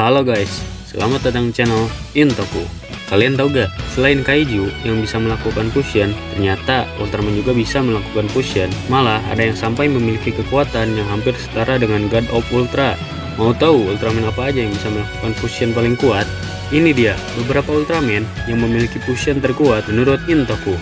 Halo guys, selamat datang di channel Intoku. Kalian tahu gak, selain kaiju yang bisa melakukan fusion, ternyata Ultraman juga bisa melakukan fusion. Malah ada yang sampai memiliki kekuatan yang hampir setara dengan God of Ultra. Mau tahu Ultraman apa aja yang bisa melakukan fusion paling kuat? Ini dia beberapa Ultraman yang memiliki fusion terkuat menurut Intoku.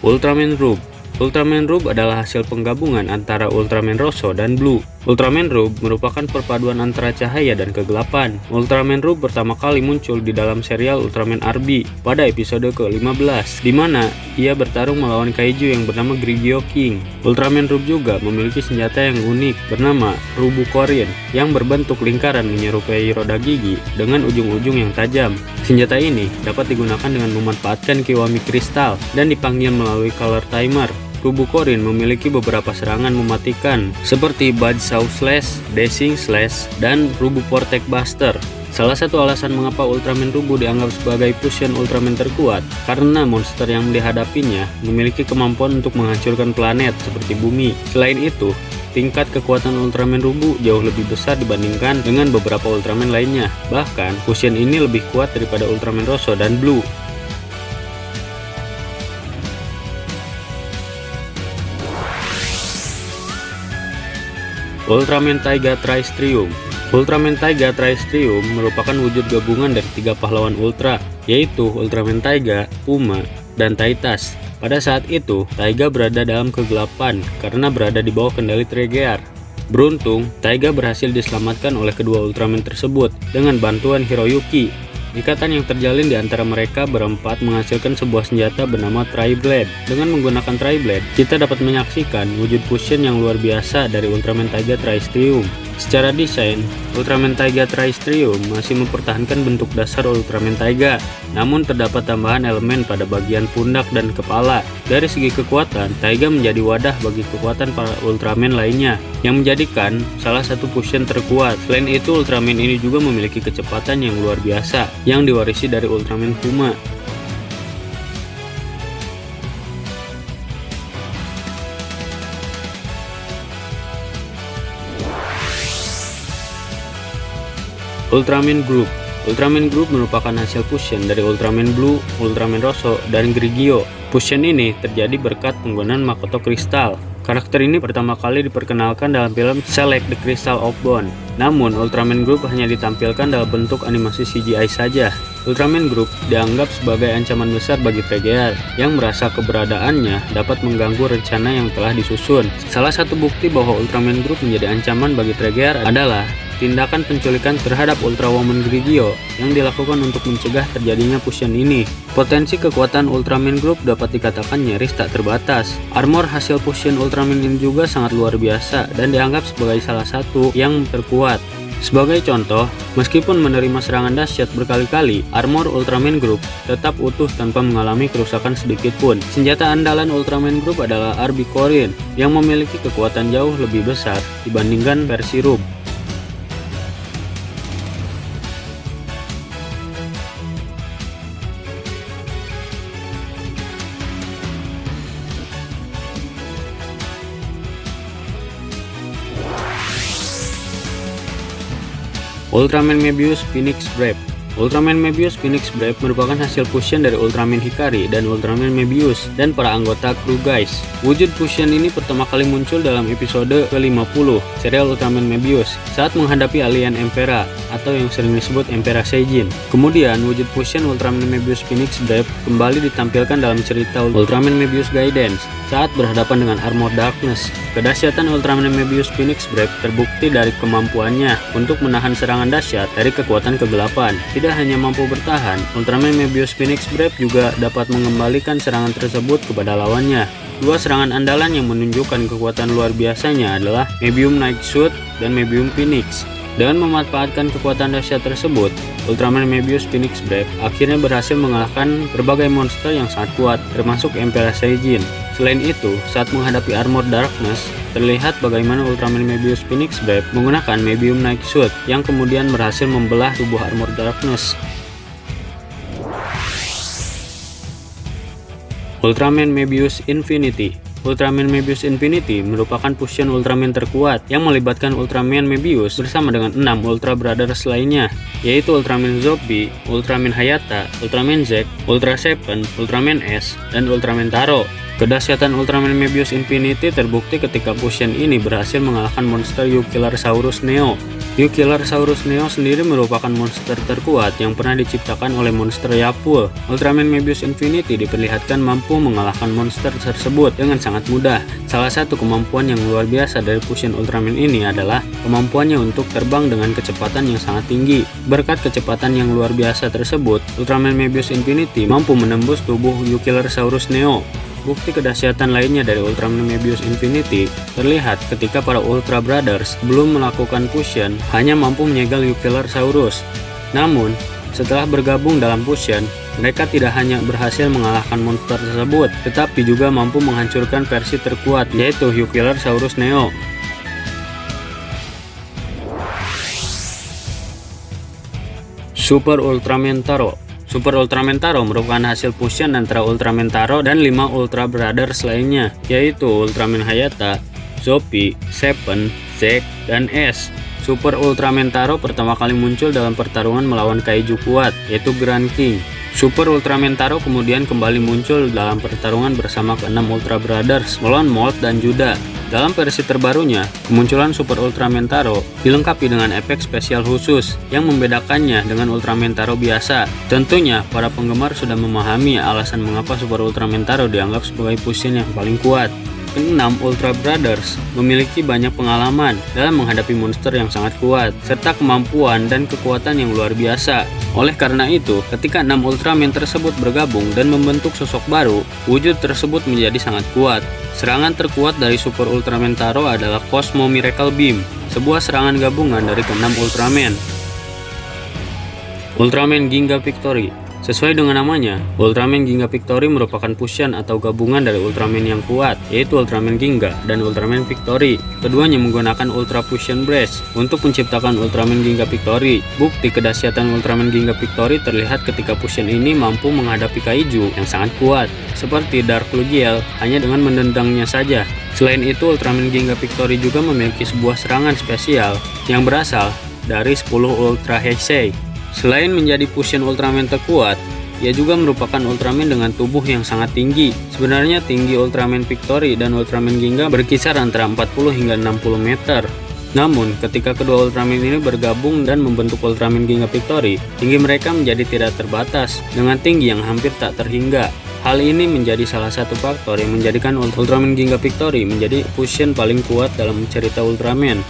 Ultraman Rube. Ultraman Rube adalah hasil penggabungan antara Ultraman Rosso dan Blue. Ultraman Rube merupakan perpaduan antara cahaya dan kegelapan. Ultraman Rube pertama kali muncul di dalam serial Ultraman RB pada episode ke-15, di mana ia bertarung melawan kaiju yang bernama Grigio King. Ultraman Rube juga memiliki senjata yang unik bernama Rubukorin yang berbentuk lingkaran menyerupai roda gigi dengan ujung-ujung yang tajam. Senjata ini dapat digunakan dengan memanfaatkan Kiwami Kristal dan dipanggil melalui Color Timer. Rubukorin memiliki beberapa serangan mematikan seperti Buzzsaw Slash, Dashing Slash, dan Rubuportek Buster. Salah satu alasan mengapa Ultraman Rubu dianggap sebagai fusion Ultraman terkuat karena monster yang dihadapinya memiliki kemampuan untuk menghancurkan planet seperti bumi. Selain itu, tingkat kekuatan Ultraman Rubu jauh lebih besar dibandingkan dengan beberapa Ultraman lainnya. Bahkan, fusion ini lebih kuat daripada Ultraman Rosso dan Blue. Ultraman Taiga Tristrium. Ultraman Taiga Tristrium merupakan wujud gabungan dari tiga pahlawan Ultra, yaitu Ultraman Taiga, Puma, dan Titus. Pada saat itu, Taiga berada dalam kegelapan karena berada di bawah kendali Trigger. Beruntung, Taiga berhasil diselamatkan oleh kedua Ultraman tersebut dengan bantuan Hiroyuki. Ikatan yang terjalin di antara mereka berempat menghasilkan sebuah senjata bernama Tri-Blade. Dengan menggunakan Tri-Blade, kita dapat menyaksikan wujud fusion yang luar biasa dari Ultraman Taiga Tristrium. Secara desain, Ultraman Taiga Tristrium masih mempertahankan bentuk dasar Ultraman Taiga, namun terdapat tambahan elemen pada bagian pundak dan kepala. Dari segi kekuatan, Taiga menjadi wadah bagi kekuatan para Ultraman lainnya, yang menjadikan salah satu fusion terkuat. Selain itu, Ultraman ini juga memiliki kecepatan yang luar biasa, yang diwarisi dari Ultraman Puma. Ultraman Group. Ultraman Group merupakan hasil fusion dari Ultraman Blue, Ultraman Rosso, dan Grigio. Fusion ini terjadi berkat penggunaan Makoto Kristal. Karakter ini pertama kali diperkenalkan dalam film Select the Crystal of Bone. Namun, Ultraman Group hanya ditampilkan dalam bentuk animasi CGI saja. Ultraman Group dianggap sebagai ancaman besar bagi Trigger yang merasa keberadaannya dapat mengganggu rencana yang telah disusun. Salah satu bukti bahwa Ultraman Group menjadi ancaman bagi Trigger adalah tindakan penculikan terhadap Ultra Woman Grigio yang dilakukan untuk mencegah terjadinya fusion ini. Potensi kekuatan Ultraman Group dapat dikatakan nyaris tak terbatas. Armor hasil fusion Ultraman ini juga sangat luar biasa dan dianggap sebagai salah satu yang terkuat. Sebagai contoh, meskipun menerima serangan dahsyat berkali-kali, armor Ultraman Group tetap utuh tanpa mengalami kerusakan sedikit pun. Senjata andalan Ultraman Group adalah Rubukorin yang memiliki kekuatan jauh lebih besar dibandingkan versi Rube. Ultraman Mebius Phoenix Brave. Ultraman Mebius Phoenix Brave merupakan hasil fusion dari Ultraman Hikari dan Ultraman Mebius dan para anggota kru Guys. Wujud fusion ini pertama kali muncul dalam episode ke-50 serial Ultraman Mebius saat menghadapi alien Emperor atau yang sering disebut Emperor Seijin. Kemudian, wujud fusion Ultraman Mebius Phoenix Brave kembali ditampilkan dalam cerita Ultraman Mebius Guidance saat berhadapan dengan Armor Darkness. Kedahsyatan Ultraman Mebius Phoenix Brave terbukti dari kemampuannya untuk menahan serangan dahsyat dari kekuatan kegelapan. Tidak hanya mampu bertahan, Ultraman Mebius Phoenix Brave juga dapat mengembalikan serangan tersebut kepada lawannya. Dua serangan andalan yang menunjukkan kekuatan luar biasanya adalah Mebium Night Suit dan Mebium Phoenix. Dengan memanfaatkan kekuatan dahsyat tersebut, Ultraman Mebius Phoenix Brave akhirnya berhasil mengalahkan berbagai monster yang sangat kuat, termasuk Emperor Seijin. Selain itu, saat menghadapi Armor Darkness, terlihat bagaimana Ultraman Mebius Phoenix Brave menggunakan Mebium Night Suit yang kemudian berhasil membelah tubuh Armor Darkness. Ultraman Mebius Infinity. Ultraman Mebius Infinity merupakan fusion Ultraman terkuat yang melibatkan Ultraman Mebius bersama dengan 6 Ultra Brothers lainnya, yaitu Ultraman Zombie, Ultraman Hayata, Ultraman Z, Ultra Seven, Ultraman S, dan Ultraman Taro. Kedahsyatan Ultraman Mebius Infinity terbukti ketika fusion ini berhasil mengalahkan monster Yukillersaurus Neo. Yukillersaurus Neo sendiri merupakan monster terkuat yang pernah diciptakan oleh monster Yapul. Ultraman Mebius Infinity diperlihatkan mampu mengalahkan monster tersebut dengan sangat mudah. Salah satu kemampuan yang luar biasa dari fusion Ultraman ini adalah kemampuannya untuk terbang dengan kecepatan yang sangat tinggi. Berkat kecepatan yang luar biasa tersebut, Ultraman Mebius Infinity mampu menembus tubuh Yukillersaurus Neo. Bukti kedahsyatan lainnya dari Ultraman Mebius Infinity terlihat ketika para Ultra Brothers belum melakukan fusion hanya mampu menyegel Yukillersaurus. Namun, setelah bergabung dalam fusion, mereka tidak hanya berhasil mengalahkan monster tersebut, tetapi juga mampu menghancurkan versi terkuat, yaitu Yukillersaurus Neo. Super Ultraman Taro. Super Ultraman Taro merupakan hasil fusion antara Ultraman Taro dan 5 Ultra Brothers lainnya, yaitu Ultraman Hayata, Zombie, Seven, Z, dan S. Super Ultraman Taro pertama kali muncul dalam pertarungan melawan kaiju kuat, yaitu Grand King. Super Ultraman Taro kemudian kembali muncul dalam pertarungan bersama ke-6 Ultra Brothers melawan Molt dan Judah. Dalam versi terbarunya, kemunculan Super Ultraman Taro dilengkapi dengan efek spesial khusus yang membedakannya dengan Ultraman Taro biasa. Tentunya, para penggemar sudah memahami alasan mengapa Super Ultraman Taro dianggap sebagai fusion yang paling kuat. Ke-6 Ultra Brothers memiliki banyak pengalaman dalam menghadapi monster yang sangat kuat, serta kemampuan dan kekuatan yang luar biasa. Oleh karena itu, ketika 6 Ultraman tersebut bergabung dan membentuk sosok baru, wujud tersebut menjadi sangat kuat. Serangan terkuat dari Super Ultraman Taro adalah Cosmo Miracle Beam, sebuah serangan gabungan dari ke-6 Ultraman. Ultraman Ginga Victory. Sesuai dengan namanya, Ultraman Ginga Victory merupakan fusion atau gabungan dari Ultraman yang kuat, yaitu Ultraman Ginga dan Ultraman Victory. Keduanya menggunakan Ultra Fusion Breath untuk menciptakan Ultraman Ginga Victory. Bukti kedahsyatan Ultraman Ginga Victory terlihat ketika fusion ini mampu menghadapi kaiju yang sangat kuat, seperti Dark Lugiel hanya dengan mendendangnya saja. Selain itu, Ultraman Ginga Victory juga memiliki sebuah serangan spesial yang berasal dari 10 Ultra Heisei. Selain menjadi fusion Ultraman terkuat, ia juga merupakan Ultraman dengan tubuh yang sangat tinggi. Sebenarnya tinggi Ultraman Victory dan Ultraman Ginga berkisar antara 40 hingga 60 meter. Namun, ketika kedua Ultraman ini bergabung dan membentuk Ultraman Ginga Victory, tinggi mereka menjadi tidak terbatas, dengan tinggi yang hampir tak terhingga. Hal ini menjadi salah satu faktor yang menjadikan Ultraman Ginga Victory menjadi fusion paling kuat dalam cerita Ultraman.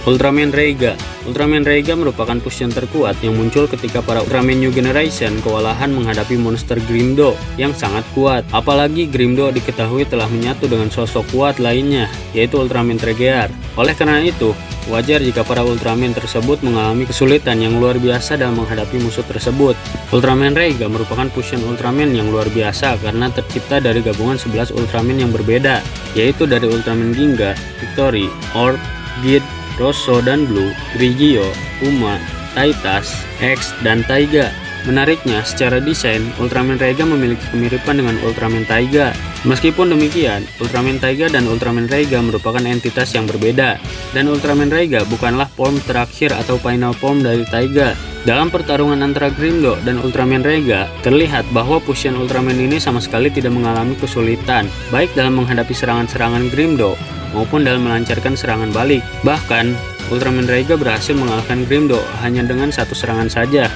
Ultraman Reiga. Ultraman Reiga merupakan fusion terkuat yang muncul ketika para Ultraman New Generation kewalahan menghadapi monster Grimdo yang sangat kuat. Apalagi Grimdo diketahui telah menyatu dengan sosok kuat lainnya, yaitu Ultraman Tregear. Oleh karena itu, wajar jika para Ultraman tersebut mengalami kesulitan yang luar biasa dalam menghadapi musuh tersebut. Ultraman Reiga merupakan fusion Ultraman yang luar biasa karena tercipta dari gabungan 11 Ultraman yang berbeda, yaitu dari Ultraman Ginga, Victory, Orb, Gid, Rosso dan Blue, Grigio, Uma, Titus, X, dan Taiga. Menariknya, secara desain, Ultraman Reiga memiliki kemiripan dengan Ultraman Taiga. Meskipun demikian, Ultraman Taiga dan Ultraman Reiga merupakan entitas yang berbeda, dan Ultraman Reiga bukanlah form terakhir atau final form dari Taiga. Dalam pertarungan antara Grimdo dan Ultraman Reiga, terlihat bahwa fusion Ultraman ini sama sekali tidak mengalami kesulitan, baik dalam menghadapi serangan-serangan Grimdo maupun dalam melancarkan serangan balik. Bahkan, Ultraman Reiga berhasil mengalahkan Grimdo hanya dengan satu serangan saja.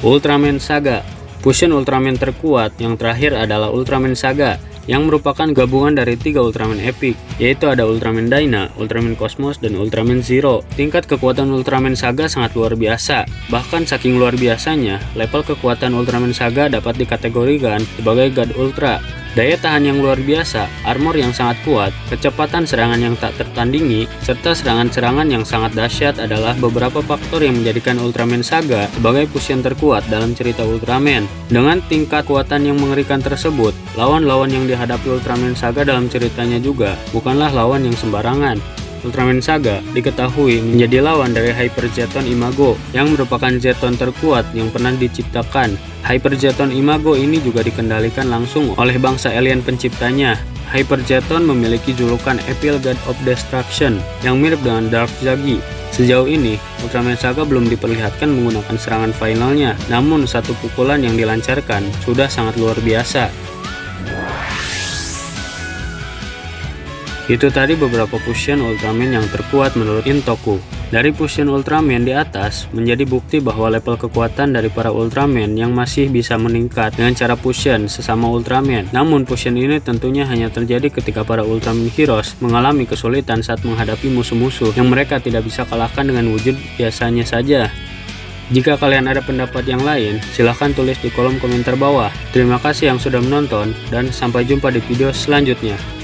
Ultraman Saga. Fusion Ultraman terkuat yang terakhir adalah Ultraman Saga, yang merupakan gabungan dari 3 Ultraman Epic, yaitu ada Ultraman Dyna, Ultraman Cosmos, dan Ultraman Zero. Tingkat kekuatan Ultraman Saga sangat luar biasa. Bahkan saking luar biasanya, level kekuatan Ultraman Saga dapat dikategorikan sebagai God Ultra. Daya tahan yang luar biasa, armor yang sangat kuat, kecepatan serangan yang tak tertandingi, serta serangan-serangan yang sangat dahsyat adalah beberapa faktor yang menjadikan Ultraman Saga sebagai fusion terkuat dalam cerita Ultraman. Dengan tingkat kekuatan yang mengerikan tersebut, lawan-lawan yang dihadapi Ultraman Saga dalam ceritanya juga bukanlah lawan yang sembarangan. Ultraman Saga diketahui menjadi lawan dari Hyper Zeton Imago yang merupakan Zeton terkuat yang pernah diciptakan. Hyper Zeton Imago ini juga dikendalikan langsung oleh bangsa alien penciptanya. Hyper Zeton memiliki julukan Evil God of Destruction yang mirip dengan Dark Zagi. Sejauh ini, Ultraman Saga belum diperlihatkan menggunakan serangan finalnya, namun satu pukulan yang dilancarkan sudah sangat luar biasa. Itu tadi beberapa fusion Ultraman yang terkuat menurut Intoku. Dari fusion Ultraman di atas menjadi bukti bahwa level kekuatan dari para Ultraman yang masih bisa meningkat dengan cara fusion sesama Ultraman. Namun fusion ini tentunya hanya terjadi ketika para Ultraman Heroes mengalami kesulitan saat menghadapi musuh-musuh yang mereka tidak bisa kalahkan dengan wujud biasanya saja. Jika kalian ada pendapat yang lain, silahkan tulis di kolom komentar bawah. Terima kasih yang sudah menonton dan sampai jumpa di video selanjutnya.